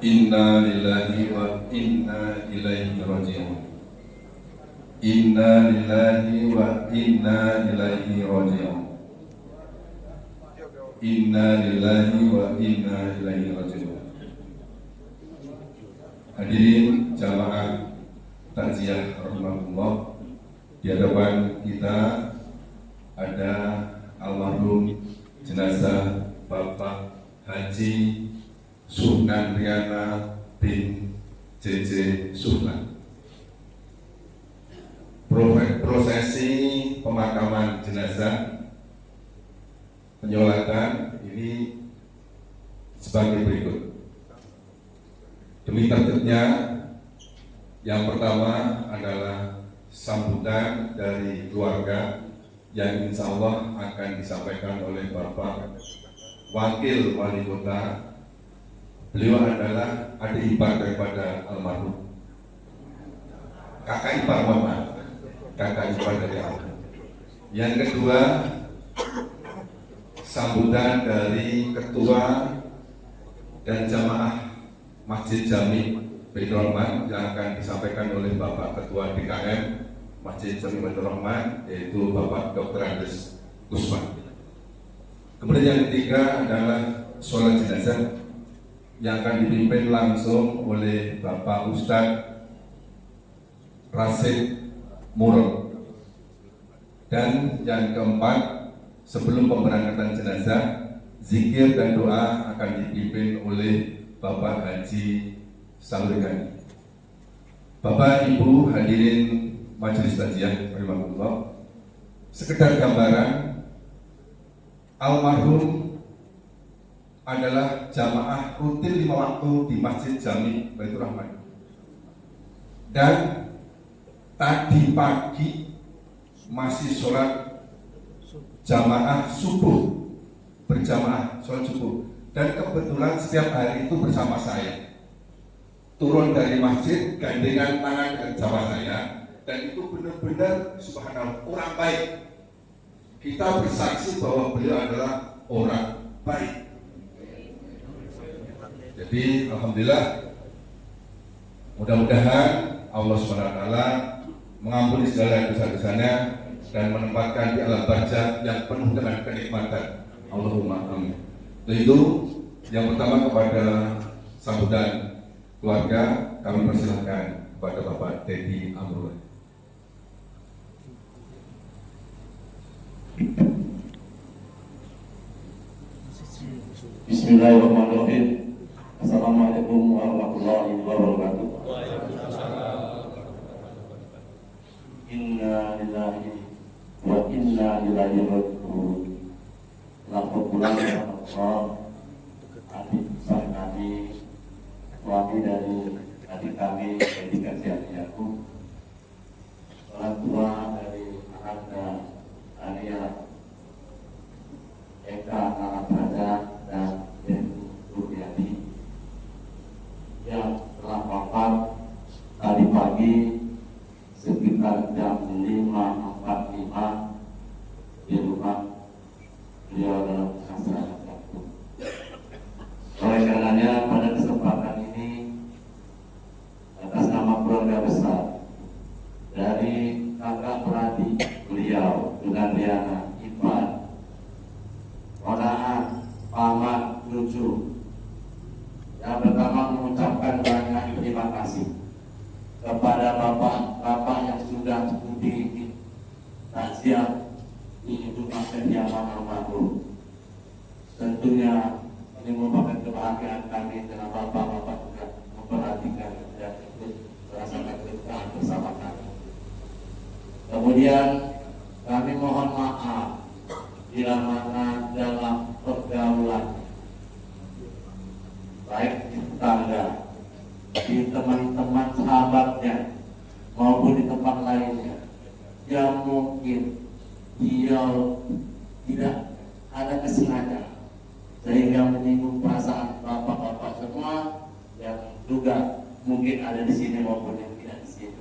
Inna lillahi wa inna ilaihi raji'un. Inna lillahi wa inna ilaihi raji'un. Inna lillahi wa inna ilaihi raji'un. Hadirin jamaah takziah rahmatullah, di hadapan kita ada almarhum jenazah Bapak Haji Sunan Riana bin JJ Sunan. Prosesi pemakaman jenazah penyolatan ini sebagai berikut. Demi tertibnya, yang pertama adalah sambutan dari keluarga yang insya Allah akan disampaikan oleh Bapak Wakil Wali Kota. Beliau adalah adik ipar daripada almarhum, kakak ipar dari almarhum. Yang kedua, sambutan dari ketua dan jamaah Masjid Jami Baitur Rahman yang akan disampaikan oleh Bapak Ketua DKM Masjid Jami Baitur Rahman, yaitu Bapak Dr. Andes Gusman. Kemudian yang ketiga adalah sholat jenazah yang akan dipimpin langsung oleh Bapak Ustadz Rasid Murad. Dan yang keempat, sebelum pemberangkatan jenazah, zikir dan doa akan dipimpin oleh Bapak Haji Salurigani. Bapak Ibu hadirin majelis takziah rahimahullah, sekedar gambaran, almarhum adalah jamaah rutin 5 waktu di Masjid Jami Baitur Rahman. Dan tadi pagi masih sholat jamaah subuh, berjamaah sholat subuh. Dan kebetulan setiap hari itu bersama saya, turun dari masjid, gandengan tangan dengan jamaah saya, dan itu benar-benar subhanallah orang baik. Kita bersaksi bahwa beliau adalah orang baik. Jadi alhamdulillah, mudah-mudahan Allah SWT mengampuni segala dosa-dosanya dan menempatkan di alam barzakh yang penuh dengan kenikmatan. Allahumma amin. Itu yang pertama, kepada sambutan keluarga kami persilahkan kepada Bapak Teddy Amrullah. Bismillahirrahmanirrahim. Assalamualaikum warahmatullahi wabarakatuh. Inna lillahi wa inna ilaihi raji'un. Alhamdulillah Allah, adik besar kami, suami dari adik kami, Edi Kasih Yakub, orang tua dari Anda Arya Eka Narabraja dan Rupiati yang telah wafat tadi pagi sekitar jam 5.45 di rumah beliau dalam masalah waktu. Oleh karenanya pada kesempatan ini, atas nama keluarga besar dari kakak beradik beliau dengan Riana, Ipan, Onaan, paman, cucu, yang pertama mengucapkan banyak terima kasih kepada bapak-bapak yang sudah studi takziah di rumah kediaman almarhum. Tentunya ini merupakan kebahagiaan kami karena bapak-bapak juga memperhatikan dan ikut merasakan keberkahan bersama kami. Kemudian kami mohon maaf bila mana dalam pergaulan, baik di tetangga, di teman-teman sahabatnya, maupun di tempat lainnya, yang mungkin dia tidak ada kesengajaan sehingga menyinggung perasaan bapak-bapak semua yang juga mungkin ada di sini maupun yang tidak di sini.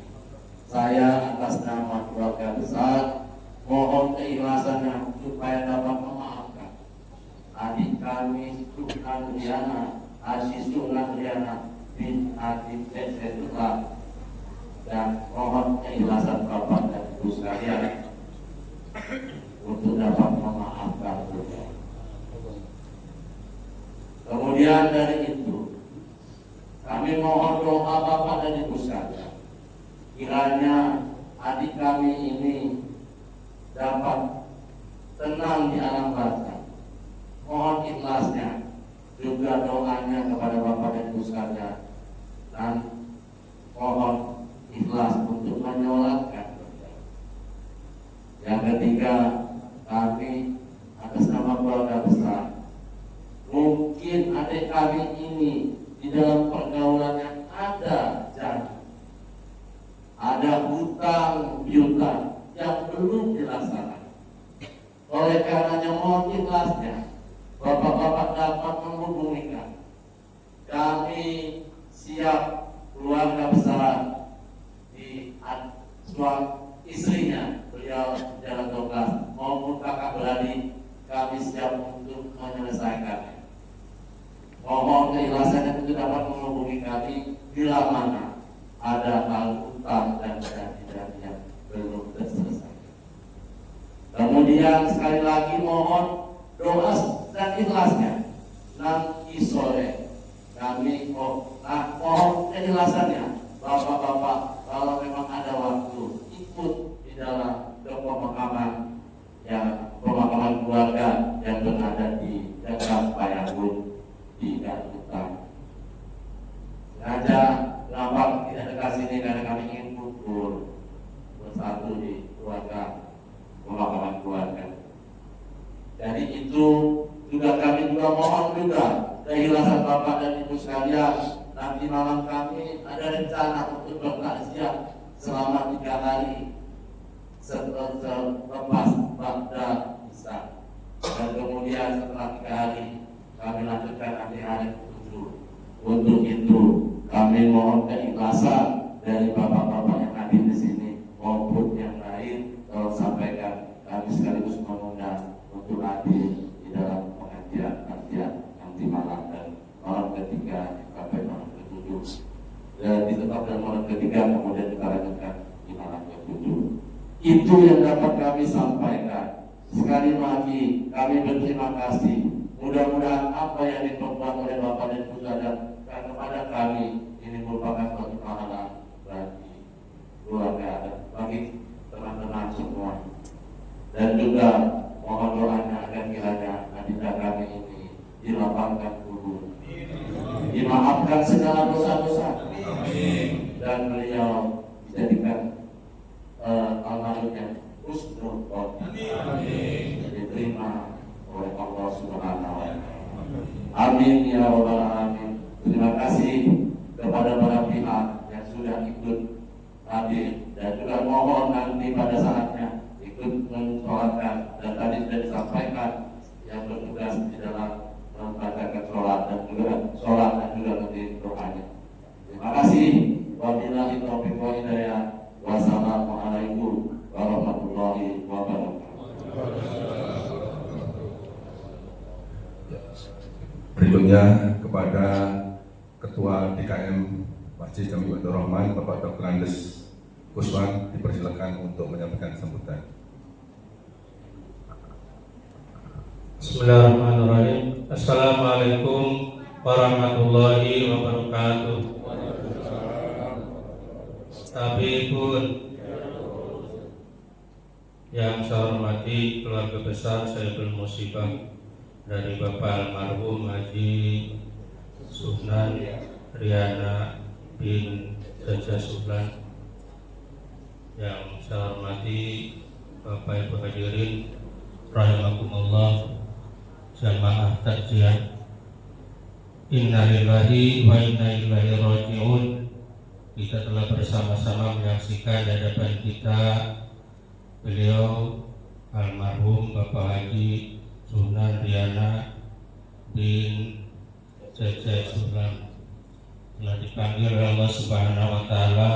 Saya atas nama keluarga besar mohon keikhlasannya supaya dapat memaafkan adik kami Sunan Riana, Haji Sunan Riana bin Adi Zaitullah, dan mohon keikhlasan Bapak dan Ibu sekalian untuk dapat memaafkan beliau. Kemudian dari itu, kami mohon doa Bapak dan Ibu sekalian, kiranya adik kami ini dapat tenang di alam barzah. Mohon ikhlasnya, juga doanya kepada Bapak dan Ibu sekalian, dan mohon ikhlas untuk menyolatkan. Yang ketiga, kami atas nama keluarga besar, mungkin adik kami ini di dalam pergaulan yang ada janji, ada hutang piutang yang belum dilaksanakan. Oleh karenanya mohon ikhlasnya, Bapak-bapak dapat menghubungi kami. Kami siap, keluarga besar di istrinya, beliau jalan 12 maupun kakak beradik, kami siap untuk menyelesaikannya. Mohon keikhlasannya untuk dapat menghubungi kami bila mana ada hal utang dan janji-janji yang belum terselesaikan. Kemudian sekali lagi mohon doa dan ikhlasnya. Nanti sore kami mohon keikhlasannya, Bapak-bapak, kalau memang ada waktu ikut di dalam pemakaman keluarga yang berada di dekat Payagun di Garutang. Sengaja gampang tidak dekat sini karena kami ingin kumpul bersatu di keluarga, pemakaman keluarga. Jadi itu juga kami juga mohon juga keikhlasan Bapak dan Ibu sekalian. Nanti malam kami ada rencana untuk bertakziah selama 3 hari selepas Ba'da Isya, dan kemudian setelah 3 hari kami lanjutkan nanti hari ke-7. Untuk itu kami mohon keikhlasan dari bapak-bapak yang hadir di sini maupun yang lain, tolong sampaikan kami sekaligus mengundang untuk hadir di dalam pengajian nanti malam dan malam ketiga sampai malam ke-7. Dan ditetap dan malam ketiga kemudian kita lanjutkan di malam ke-7. Itu yang dapat kami sampaikan. Sekali lagi kami berterima kasih. Mudah-mudahan apa yang diperbuat oleh Bapak dan Ibu dan kepada kami ini merupakan suatu pahala bagi keluarga dan bagi teman-teman semua. Dan juga mohon doanya agar kiranya adinda kami ini dilapangkan kubur, dimaafkan segala dosa-dosa, dan beliau dijadikan almarhumnya husnul khotimah, diterima oleh Allah Subhanahu wa Ta'ala. Amin ya rabbal alamin. Terima kasih kepada para pihak yang sudah ikut hadir, dan juga mohon nanti pada saatnya ikut mensolatkan, dan tadi sudah disampaikan yang bertugas di dalam membacakan sholat dan juga nanti doanya. Terima kasih. Wabillahi taufiq wal hidayah. Wassalamualaikum warahmatullahi wabarakatuh. Berikutnya kepada Ketua DKM Masjid Jami Baitur Rahman, Bapak Dr. Andes Kuswan, dipersilakan untuk menyampaikan sambutan. Bismillahirrahmanirrahim. Assalamualaikum warahmatullahi wabarakatuh. Tabibun yang saya hormati keluarga besar Sayyidul Musibah dari Bapak almarhum Haji Sunan Riana bin Jaja Sublan, yang saya hormati Bapak Ibu hadirin rahimakumullah, jamaah takziah. Innalillahi wa inna ilaihi raji'un. Kita telah bersama-sama menyaksikan di hadapan kita beliau almarhum Bapak Haji Sunan Riana bin Jaja Sublan telah dipanggil oleh Allah Subhanahu wa Ta'ala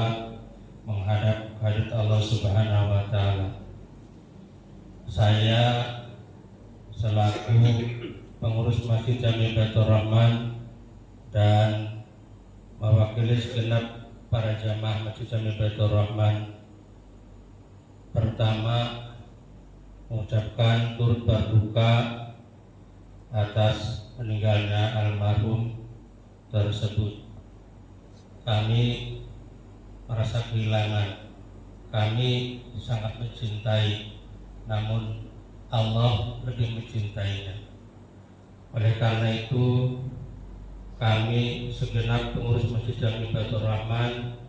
menghadap hadirat Allah Subhanahu wa Ta'ala. Saya selaku pengurus Masjid Jami Baitur Rahman dan mewakili segenap para jamaah Masjid Jami Baitur Rahman, pertama mengucapkan turut berduka atas meninggalnya almarhum tersebut. Kami merasa kehilangan, kami sangat mencintai, namun Allah lebih mencintainya. Oleh karena itu, kami segenap pengurus Masjid Jami Baitur Rahman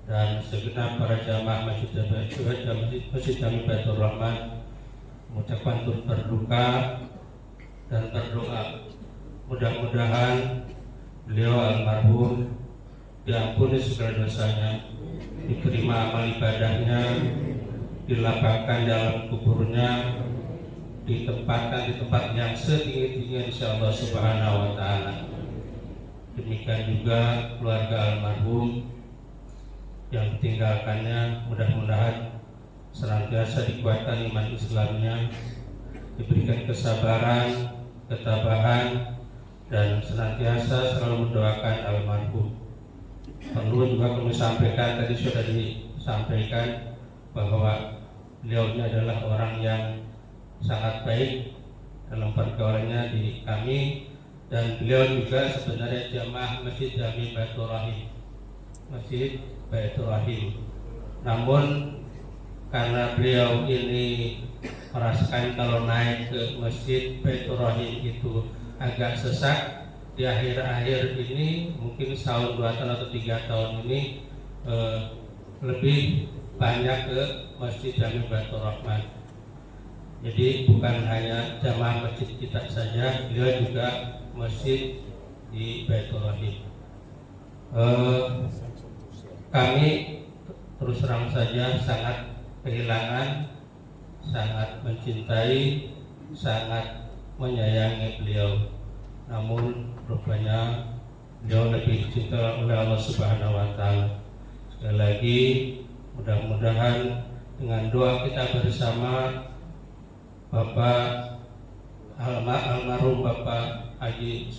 dan segenap para jamaah Masjid Jami Baitur Rahman mengucapkan turut berduka dan berdoa mudah-mudahan beliau almarhum diampuni segala dosanya, diterima amal ibadahnya, dilapangkan dalam kuburnya, ditempatkan di tempat yang setinggi-tingginya insyaallah subhanahu wa ta'ala. Demikian juga keluarga almarhum yang ditinggalkannya, mudah-mudahan senantiasa dikuatkan iman Islamnya, diberikan kesabaran, ketabahan, dan senantiasa selalu mendoakan almarhum. Perlu juga kami sampaikan, tadi sudah disampaikan bahwa beliau ini adalah orang yang sangat baik dalam pergaulannya di kami, dan beliau juga sebenarnya jamaah Masjid Jami Baitur Rahim, Masjid Baitur Rahim. Namun karena beliau ini merasakan kalau naik ke Masjid Baitur Rahim itu agak sesak, di akhir-akhir ini mungkin setahun 2 tahun atau 3 tahun ini lebih banyak ke Masjid Jami Baitur Rahman. Jadi bukan hanya jamaah masjid kita saja, beliau juga masjid di Baitur Rahim. Kami terus terang saja sangat kehilangan, sangat mencintai, sangat menyayangi beliau. Namun rupanya beliau lebih dicinta oleh Allah Subhanahu wa ta'ala. Sekali lagi, mudah-mudahan dengan doa kita bersama, Bapak almarhum Bapak Haji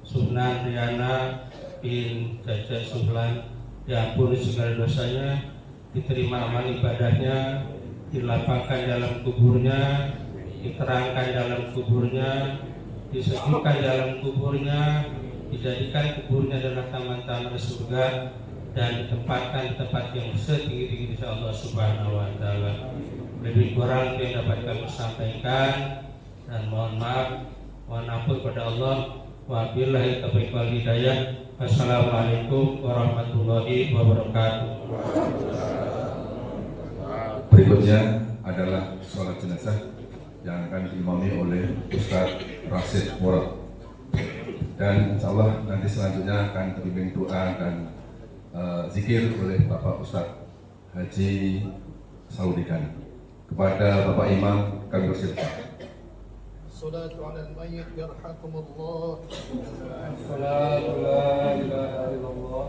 Sunan Riana bin Jaja Suhlan diampuni segala dosanya, diterima amal ibadahnya, dilapangkan dalam kuburnya, diterangkan dalam kuburnya, disejukkan dalam kuburnya, dijadikan kuburnya adalah taman-taman surga, dan ditempatkan di tempat yang setinggi-tinggi insyaallah subhanahu wa ta'ala. Lebih kurang yang dapat kami sampaikan, dan mohon maaf, mohon ampun kepada Allah. Wabillahi taufiq wal hidayah. Assalamualaikum warahmatullahi wabarakatuh. Berikutnya adalah sholat jenazah yang akan diimami oleh Ustaz Rasid Murad, dan insyaallah nanti selanjutnya akan dibimbing doa dan zikir oleh Bapak Ustaz Haji Saudikan. Kepada Bapak Imam kami bersilakan. Salatu ala al-mayyit yarhakumullah. Salatu la ilaha illallah.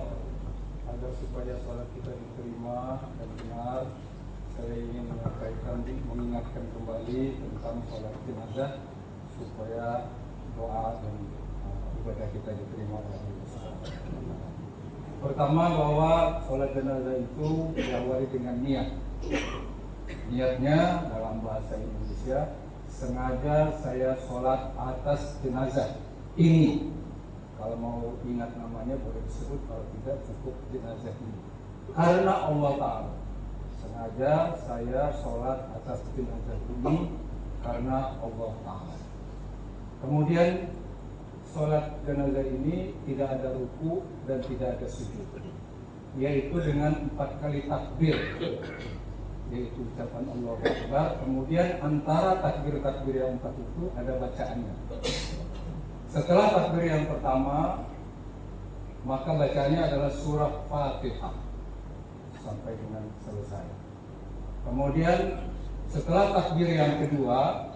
Agar supaya salat kita diterima dan benar, saya ingin mengingatkan kembali tentang salat jenazah supaya doa dan ibadah kita diterima oleh Allah. Pertama, bahwa salat jenazah itu diawali dengan niat. Niatnya dalam bahasa Indonesia, sengaja saya sholat atas jenazah ini. Kalau mau ingat namanya boleh disebut, kalau tidak cukup jenazah ini. Karena Allah Ta'ala, sengaja saya sholat atas jenazah ini karena Allah Ta'ala. Kemudian sholat jenazah ini tidak ada ruku dan tidak ada sujud, yaitu dengan 4 kali takbir, yaitu ucapan Allahu Akbar. Kemudian antara takbir-takbir yang 4 itu ada bacaannya. Setelah takbir yang pertama, maka bacaannya adalah surah Fatihah sampai dengan selesai. Kemudian setelah takbir yang kedua,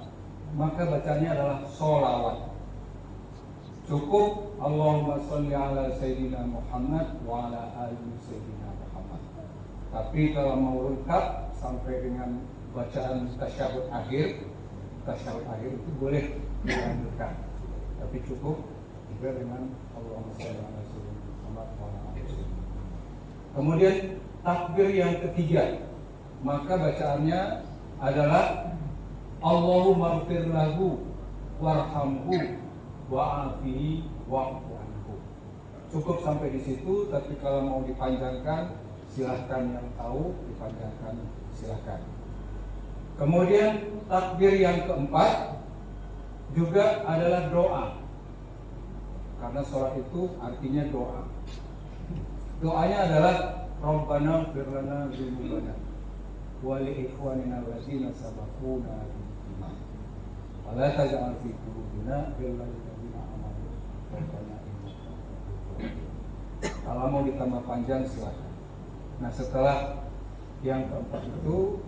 maka bacaannya adalah sholawat. Cukup Allahumma sholli ala Sayyidina Muhammad wa ala ali Sayyidina Muhammad. Tapi kalau mau lengkap sampai dengan bacaan tasyahud akhir itu boleh dilanjutkan. Tapi cukup juga dengan Allahumma sholli ala Sayyidina Muhammad. Muhammad SAW. Kemudian takbir yang ketiga, maka bacaannya adalah Allahumma ighfir lahu warhamhu wa'afihi wa'fu anhu. Cukup sampai di situ, tapi kalau mau dipanjangkan silahkan, yang tahu dipanjangkan silahkan. Kemudian takbir yang keempat juga adalah doa, karena sholat itu artinya doa. Doanya adalah Rabbana ighfir lana dzunubana wa li ikhwanina allazina sabaquna bil iman wa la taj'al fi qulubina ghillan lil ladzina amanu rabbana innaka ra'ufur rahim. Kalau mau ditambah panjang silakan. Nah, setelah yang keempat itu,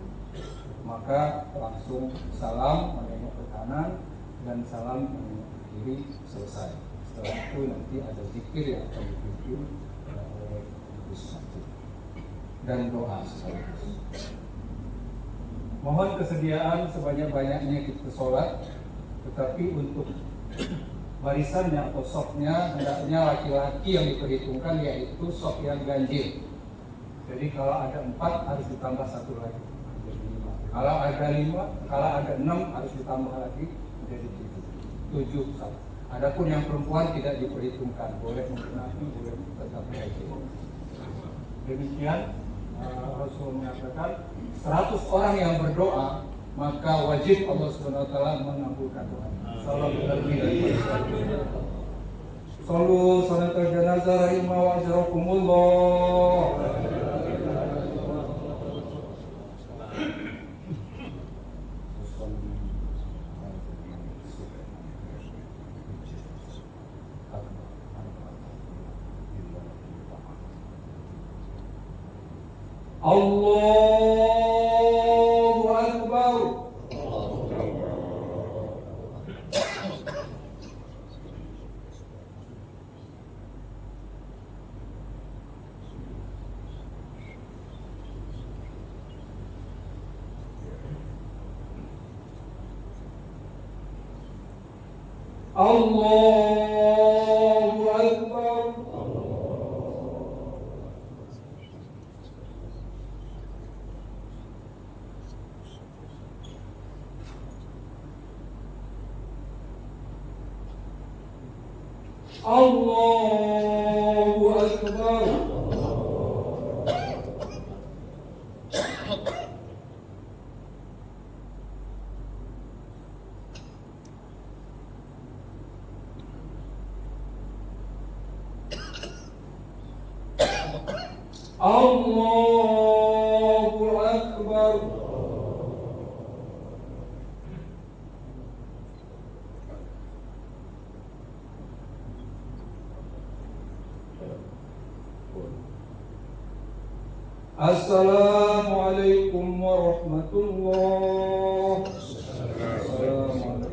maka langsung salam menengok ke kanan dan salam menengok ke kiri, selesai. Setelah itu nanti ada zikir yang akan dipimpin oleh Gus Masjid dan doa sekaligus. Mohon kesediaan sebanyak-banyaknya kita sholat, tetapi untuk barisannya atau sofnya hendaknya laki-laki yang diperhitungkan, yaitu sof yang ganjil. Jadi kalau ada 4 harus ditambah 1 lagi menjadi 5. Kalau ada 5, kalau ada 6 harus ditambah lagi menjadi 7. 7 satu. Adapun yang perempuan tidak diperhitungkan, boleh menggunakan, boleh tetap ganjil. Demikian Rasul menyatakan 100 orang yang berdoa maka wajib Allah SWT mengabulkan doa. Sallu salatul janazah rahimah wa azrakumullah. Allahu Akbar. Allahu Akbar. Allahu Akbar. Allahu Akbar. Assalamualaikum warahmatullahi wabarakatuh.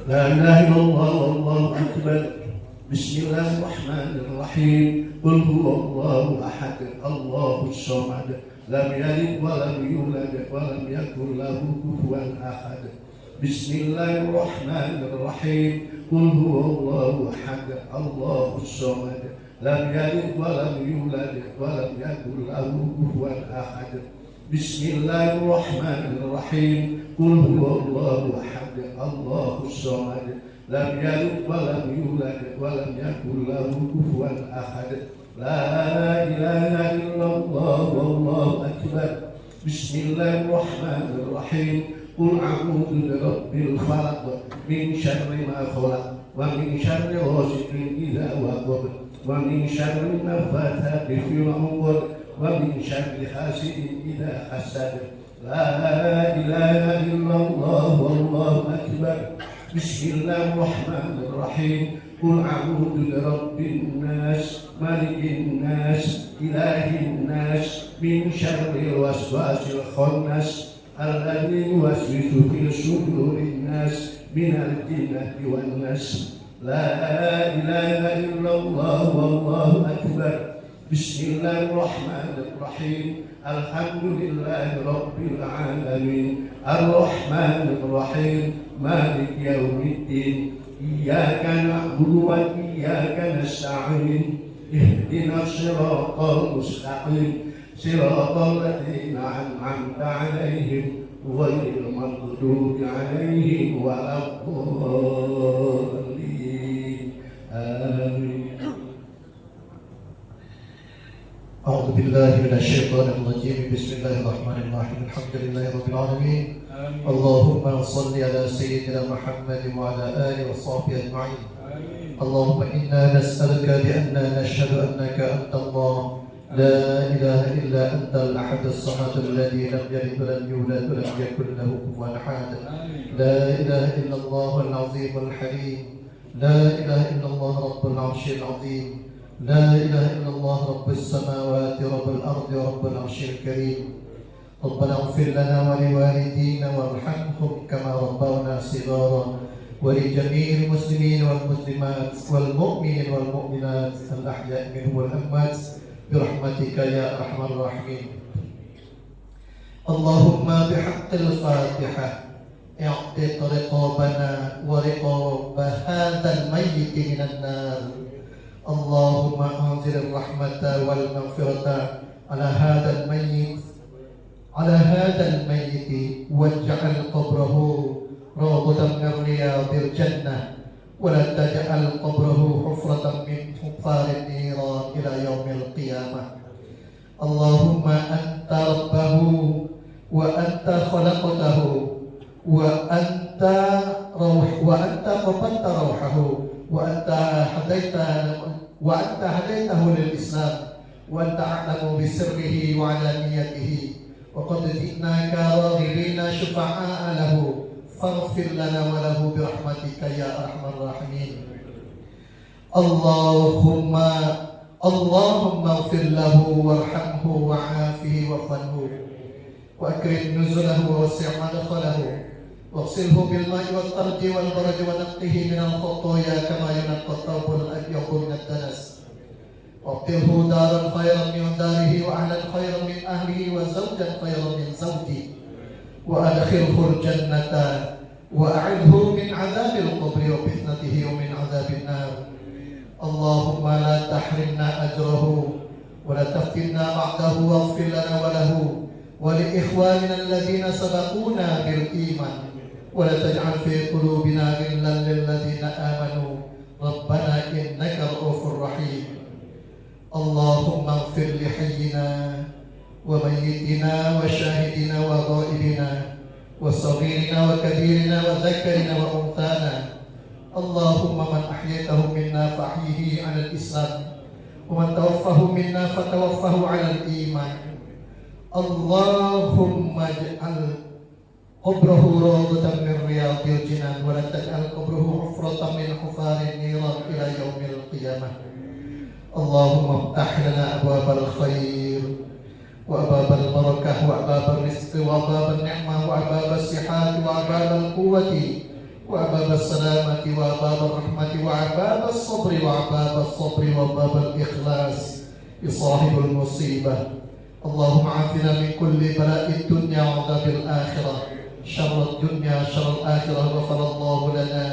لا إله إلا الله والله أكبر. بسم الله الرحمن الرحيم. قل هو الله أحد الله الصمد لم يلد ولم يولد ولم يكن له كفوا أحد. بسم الله الرحمن الرحيم. قل هو الله أحد الله الصمد لم يلد ولم يولد ولم يكن له كفوا أحد. بسم الله الرحمن الرحيم. قل هو الله أحد الله الصمد لم يلد ولم يولد ولم يكن له كفوا أحد. لا إله إلا الله والله أكبر. بسم الله الرحمن الرحيم. قل أعوذ برب الفلق من شر ما خلق ومن شر غاسق إذا وقب ومن شر النفاثات في العقد ومن شر حاسد إذا حسد. لا إله إلا الله والله أكبر. بسم الله الرحمن الرحيم. قل أعوذ برب الناس ملك الناس إله الناس من شر الوسواس الخناس الذي يوسوس في صدور الناس من الجنة والناس. لا إله إلا الله والله أكبر بسم الله الرحمن الرحيم الحمد لله رب العالمين الرحمن الرحيم مالك يوم الدين إياك نعبد وإياك نستعين اهدنا الصراط المستقيم صراط الذين أنعمت عليهم غير المغضوب عليهم ولا الضالين آمين. أعوذ بالله من الشيطان الرجيم بسم الله الرحمن الرحيم الحمد لله رب العالمين اللهم صل على سيدنا محمد وعلى آله وصحبه أجمعين. اللهم إنا نسألك بأننا نشهد أنك أنت الله لا إله إلا أنت الأحد الصمد الذي لم يلد ولم يولد ولم يكن له كفوا أحد. لا إله إلا الله العظيم الحليم. لا إله إلا الله رب العرش العظيم. لا إله إلا الله رب السماوات رب الأرض ورب العرش الكريم. ربنا اغفر لنا ولوالدينا وارحمهم كما ربونا صغارا ولجميع المسلمين والمسلمات والمؤمنين والمؤمنات الأحياء منهم والأموات برحمتك يا أرحم الراحمين. اللهم بحق الفاتحة اعتق رقابنا ورقاب هذا الميت من النار. اللهم أنزل الرحمة والمغفرة على هذا الميت واجعل قبره روضة من رياض الجنة ولا تجعل قبره حفرة من حفار النيران إلى يوم القيامة. اللهم أنت ربه وأنت خلقته وأنت قبضت روحه وأنت هديته للإسلام وأنت أعلم بسره وعلانيته وقد جئناك راغبين شفعاء له فاغفر لنا وله برحمتك يا أرحم الراحمين. اللهم اغفر له وارحمه وعافه واغفره وأكرم نزله ووسع مدخله واغسله بالماء والثلج والبرد ونقه من الخطايا كما ينقى الثوب الأبيض من الدنس. وابدله دارا خيرا من داره وأهلا خيرا من أهله وزوجا خيرا من زوجه وأدخله الجنة وأعذه من عذاب القبر وفتنته ومن عذاب النار. اللهم لا تحرمنا أجره ولا تفتنا بعده واغفر لنا وله ولإخواننا الذين سبقونا بالإيمان ولا تجعل في قلوبنا غلا للذين آمنوا ربنا إنك رؤوف رحيم. اللهم اغفر لحينا وميتنا وشاهدنا وغائبنا وصغيرنا وكبيرنا وذكرنا وأنثانا. اللهم من أحييته منا فأحيه على الإسلام ومن توفاه منا فتوفاه على الإيمان. اللهم اجعل قبره روضة من رياض الجنان ولا تجعل قبره حفرة من حفار النيران إلى يوم القيامة. اللهم افتح لنا أبواب الخير وأبواب البركة وأبواب الرزق وأبواب النعمة وأبواب الصحة وأبواب القوة وأبواب السلامة وأبواب الرحمة وأبواب الصبر وأبواب الإخلاص لصاحب المصيبة. اللهم عافنا من كل بلاء الدنيا وعذاب الآخرة شر الدنيا شر الآخرة. غفر الله لنا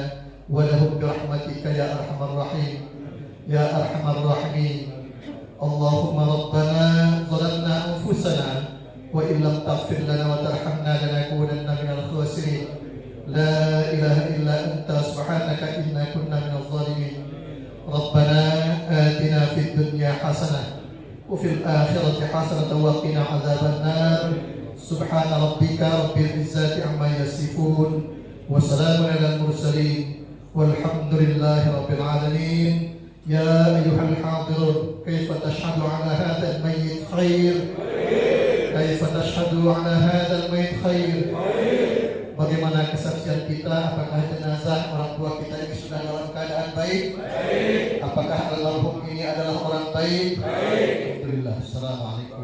ولهم برحمتك يا أرحم الراحمين يا أرحم الراحمين. اللهم ربنا ظلمنا أنفسنا وإن لم تغفر لنا وترحمنا لنكونن من الخاسرين. لا إله إلا أنت سبحانك إنا كنا من الظالمين. ربنا آتنا في الدنيا حسنة وفي الآخرة حسنة وقنا عذاب النار. سبحان ربك رب العزة عما يصفون وسلام على المرسلين والحمد لله رب العالمين. يا أيها الحاضرون كيف تشهد على هذا الميت خير؟ كيف تشهد على هذا الميت خير؟ Bagaimana kesaksian kita? Apakah jenazah orang tua kita ini sudah dalam keadaan baik? Apakah almarhum ini adalah orang baik? Alhamdulillah. Assalamualaikum.